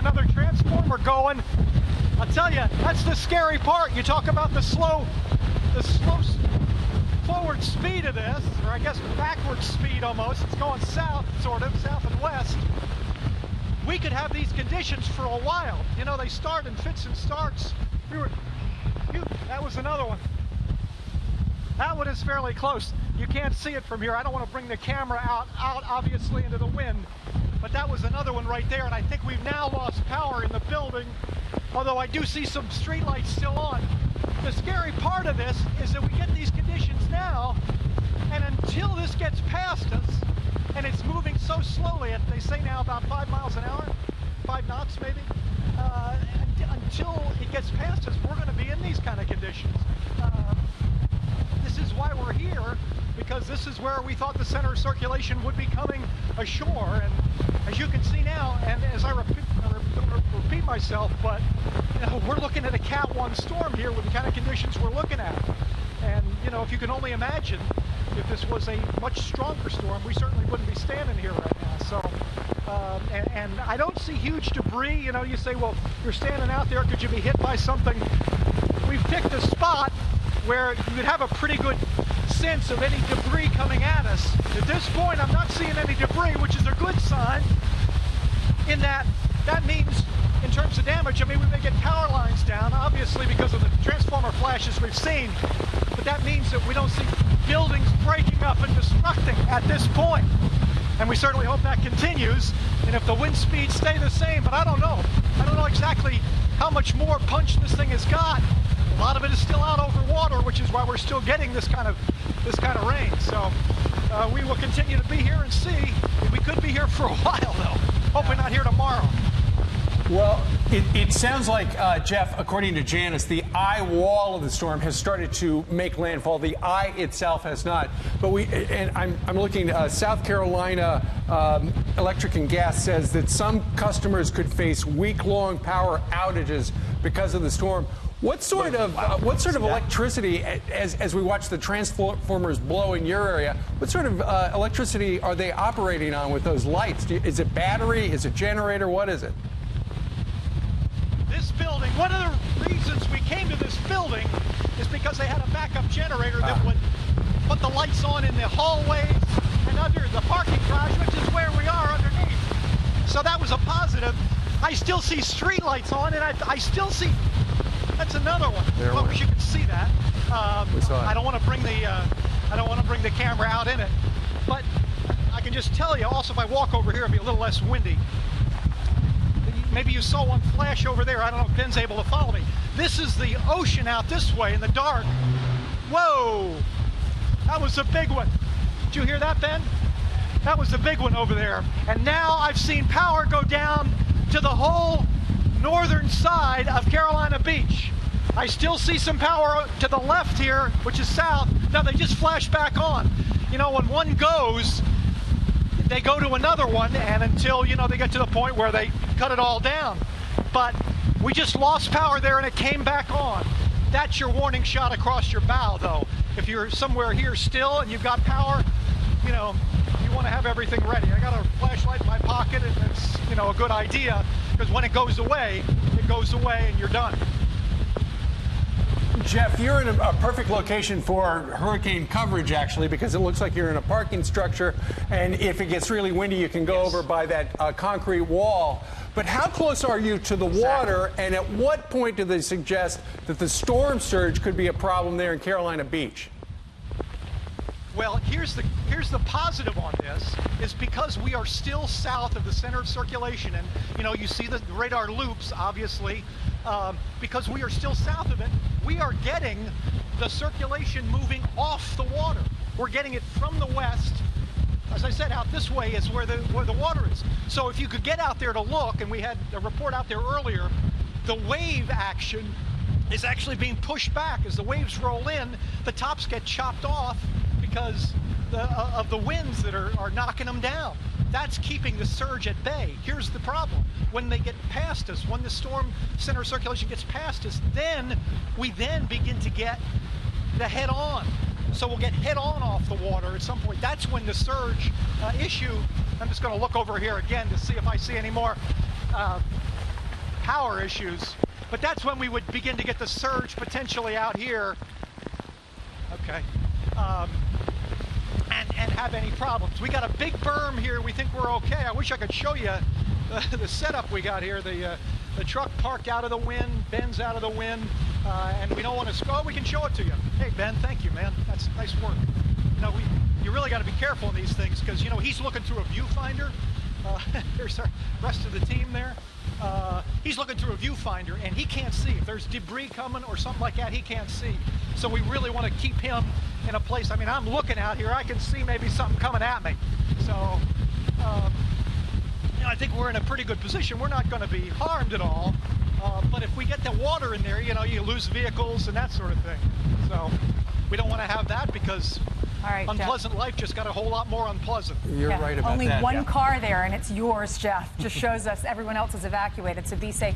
another transformer going. I'll tell you, that's the scary part. You talk about the slow forward speed of this, or I guess backward speed almost. It's going south, sort of, south and west. We could have these conditions for a while. You know, they start in fits and starts. That was another one. That one is fairly close. You can't see it from here. I don't want to bring the camera out obviously into the wind, but that was another one right there. And I think we've now lost power in the building, although I do see some street lights still on. The scary part of this is that we get these conditions now, and until this gets past us, and it's moving so slowly, they say now about 5 miles an hour, 5 knots maybe, until it gets past us, we're going to be in these kind of conditions. This is why we're here, because this is where we thought the center of circulation would be coming ashore. And as you can see now, and as I repeat myself, but you know, we're looking at a Cat 1 storm here with the kind of conditions we're looking at. And you know, if you can only imagine, if this was a much stronger storm, we certainly wouldn't be standing here right now. So, and I don't see huge debris. You know, you say, well, you're standing out there, could you be hit by something? We've picked a spot where you could have a pretty good sense of any debris coming at us. At this point, I'm not seeing any debris, which is a good sign, in that means, in terms of damage, I mean, we may get power lines down, obviously because of the transformer flashes we've seen, but that means that we don't see buildings breaking up and destructing at this point. And we certainly hope that continues, and if the wind speeds stay the same, but I don't know. I don't know exactly how much more punch this thing has got. A lot of it is still out over water, which is why we're still getting this kind of rain. So we will continue to be here and see. We could be here for a while, though. Hopefully not here tomorrow. Well, it sounds like, Jeff, according to Janice, the eye wall of the storm has started to make landfall. The eye itself has not. But I'm looking, South Carolina Electric and Gas says that some customers could face week-long power outages because of the storm. What sort of electricity, as we watch the transformers blow in your area, what sort of electricity are they operating on with those lights? Is it battery? Is it generator? What is it? This building, one of the reasons we came to this building is because they had a backup generator that would put the lights on in the hallways and under the parking garage, which is where we are underneath. So that was a positive. I still see street lights on, and I still see. That's another one. I wish you could see that. I don't want to bring the camera out in it, but I can just tell you. Also, if I walk over here, it'll be a little less windy. Maybe you saw one flash over there. I don't know if Ben's able to follow me. This is the ocean out this way in the dark. Whoa, that was a big one. Did you hear that, Ben? That was a big one over there. And now I've seen power go down to the whole northern side of Carolina Beach. I still see some power to the left here, which is south. Now they just flash back on. You know, when one goes, they go to another one, and until, you know, they get to the point where they cut it all down. But we just lost power there and it came back on. That's your warning shot across your bow, though. If you're somewhere here still and you've got power, you know, you want to have everything ready. I got a flashlight in my pocket, and it's, you know, a good idea, because when it goes away and you're done. Jeff, you're in a perfect location for hurricane coverage, actually, because it looks like you're in a parking structure, and if it gets really windy, you can go over by that concrete wall. But how close are you to the water, and at what point do they suggest that the storm surge could be a problem there in Carolina Beach? Well, here's the positive on this, is because we are still south of the center of circulation, and you know, you see the radar loops, obviously, because we are still south of it, we are getting the circulation moving off the water. We're getting it from the west. As I said, out this way is where the water is. So if you could get out there to look, and we had a report out there earlier, the wave action is actually being pushed back. As the waves roll in, the tops get chopped off because of the winds that are knocking them down. That's keeping the surge at bay. Here's the problem. When they get past us, when the storm center of circulation gets past us, then we begin to get the head-on. So we'll get head-on off the water at some point. That's when the surge issue, I'm just going to look over here again to see if I see any more power issues. But that's when we would begin to get the surge potentially out here. Okay. And have any problems. We got a big berm here. We think we're okay. I wish I could show you the setup we got here. The truck parked out of the wind, Ben's out of the wind, and we don't want to. Oh, we can show it to you. Hey, Ben, thank you, man. That's nice work. You know, you really got to be careful in these things because, you know, he's looking through a viewfinder. There's the rest of the team there. He's looking through a viewfinder and he can't see. If there's debris coming or something like that, he can't see. So we really want to keep him in a place. I mean, I'm looking out here. I can see maybe something coming at me. So, you know, I think we're in a pretty good position. We're not going to be harmed at all. But if we get the water in there, you know, you lose vehicles and that sort of thing. So we don't want to have that because unpleasant life just got a whole lot more unpleasant. You're right about Only that. one car there, and it's yours, Jeff. Just shows us everyone else is evacuated, so be safe.